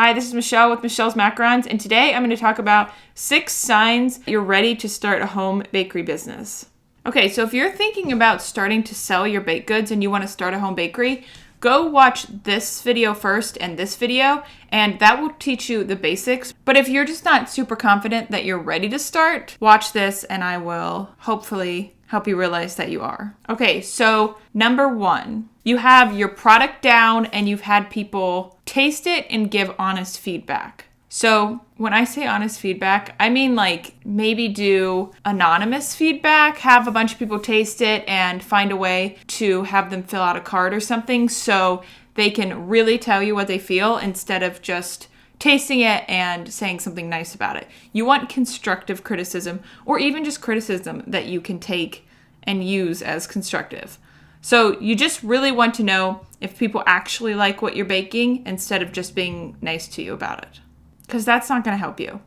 Hi, this is Michelle with Michelle's Macarons, and today I'm going to talk about 6 signs you're ready to start a home bakery business. Okay, so if you're thinking about starting to sell your baked goods and you want to start a home bakery, go watch this video first and this video, and that will teach you the basics. But if you're just not super confident that you're ready to start, watch this and I will hopefully help you realize that you are. Okay, so number 1, you have your product down and you've had people taste it and give honest feedback. So when I say honest feedback, I mean like maybe do anonymous feedback, have a bunch of people taste it and find a way to have them fill out a card or something so they can really tell you what they feel instead of just tasting it and saying something nice about it. You want constructive criticism or even just criticism that you can take and use as constructive. So you just really want to know if people actually like what you're baking instead of just being nice to you about it, because that's not going to help you.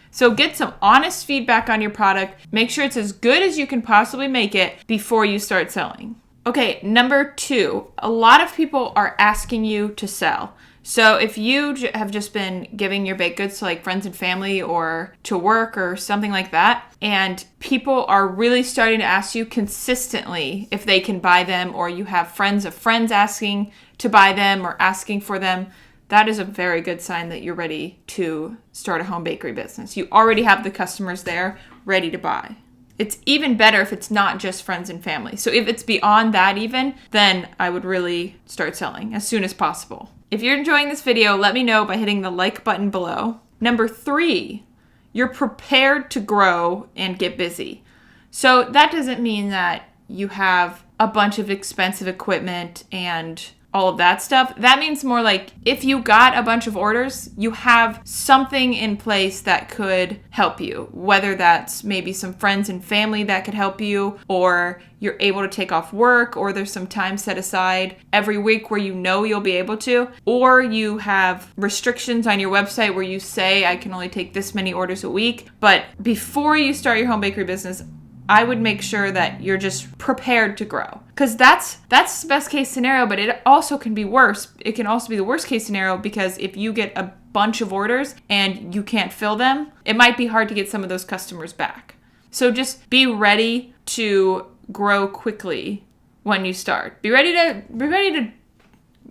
So get some honest feedback on your product. Make sure it's as good as you can possibly make it before you start selling. Okay, number 2, a lot of people are asking you to sell. So if you have just been giving your baked goods to like friends and family or to work or something like that, and people are really starting to ask you consistently if they can buy them, or you have friends of friends asking to buy them or asking for them, that is a very good sign that you're ready to start a home bakery business. You already have the customers there ready to buy. It's even better if it's not just friends and family. So if it's beyond that even, then I would really start selling as soon as possible. If you're enjoying this video, let me know by hitting the like button below. Number 3, you're prepared to grow and get busy. So that doesn't mean that you have a bunch of expensive equipment and all of that stuff. That means more like if you got a bunch of orders, you have something in place that could help you, whether that's maybe some friends and family that could help you, or you're able to take off work, or there's some time set aside every week where you know you'll be able to, or you have restrictions on your website where you say, I can only take this many orders a week. But before you start your home bakery business, I would make sure that you're just prepared to grow. Because that's the best case scenario, but it also can be worse. It can also be the worst case scenario, because if you get a bunch of orders and you can't fill them, it might be hard to get some of those customers back. So just be ready to grow quickly when you start. Be ready to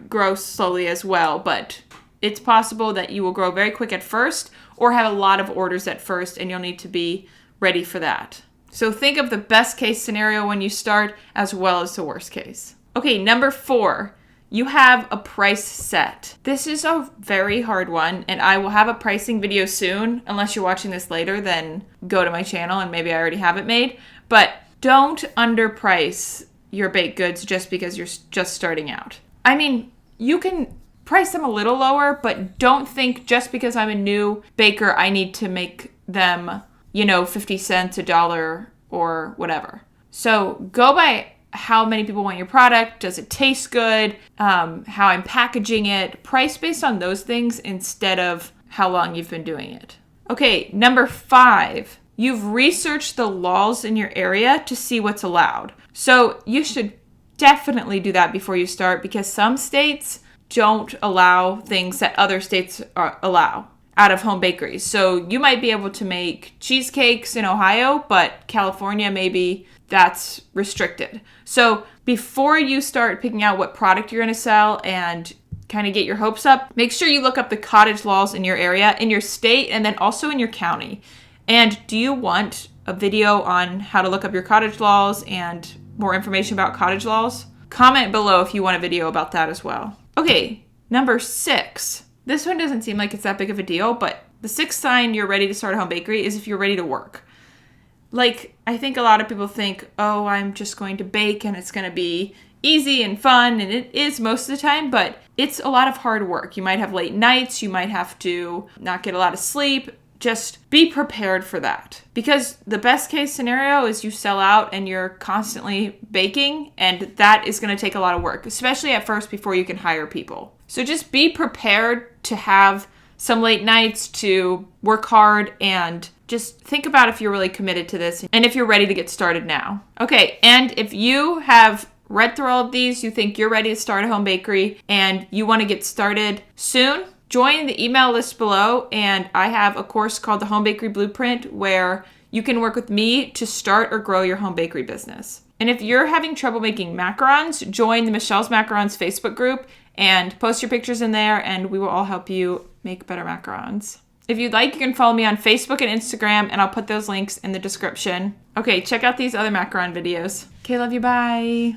grow slowly as well, but it's possible that you will grow very quick at first or have a lot of orders at first, and you'll need to be ready for that. So think of the best case scenario when you start as well as the worst case. Okay, number 4, you have a price set. This is a very hard one, and I will have a pricing video soon. Unless you're watching this later, then go to my channel and maybe I already have it made. But don't underprice your baked goods just because you're just starting out. I mean, you can price them a little lower, but don't think just because I'm a new baker, I need to make them 50 cents, $1, or whatever. So go by how many people want your product. Does it taste good? How I'm packaging it. Price based on those things instead of how long you've been doing it. Okay, number 5, you've researched the laws in your area to see what's allowed. So you should definitely do that before you start, because some states don't allow things that other states allow out of home bakeries. So you might be able to make cheesecakes in Ohio, but California, maybe that's restricted. So before you start picking out what product you're going to sell and kind of get your hopes up, make sure you look up the cottage laws in your area, in your state, and then also in your county. And do you want a video on how to look up your cottage laws and more information about cottage laws? Comment below if you want a video about that as well. Okay, number 6. This one doesn't seem like it's that big of a deal, but the 6th sign you're ready to start a home bakery is if you're ready to work. Like, I think a lot of people think, oh, I'm just going to bake and it's going to be easy and fun, and it is most of the time, but it's a lot of hard work. You might have late nights, you might have to not get a lot of sleep. Just be prepared for that, because the best case scenario is you sell out and you're constantly baking, and that is going to take a lot of work, especially at first before you can hire people. So just be prepared to have some late nights, to work hard, and just think about if you're really committed to this and if you're ready to get started now. Okay, and if you have read through all of these, you think you're ready to start a home bakery and you want to get started soon, join the email list below, and I have a course called the Home Bakery Blueprint where you can work with me to start or grow your home bakery business. And if you're having trouble making macarons, join the Michelle's Macarons Facebook group and post your pictures in there, and we will all help you make better macarons. If you'd like, you can follow me on Facebook and Instagram, and I'll put those links in the description. Okay, check out these other macaron videos. Okay, love you, bye.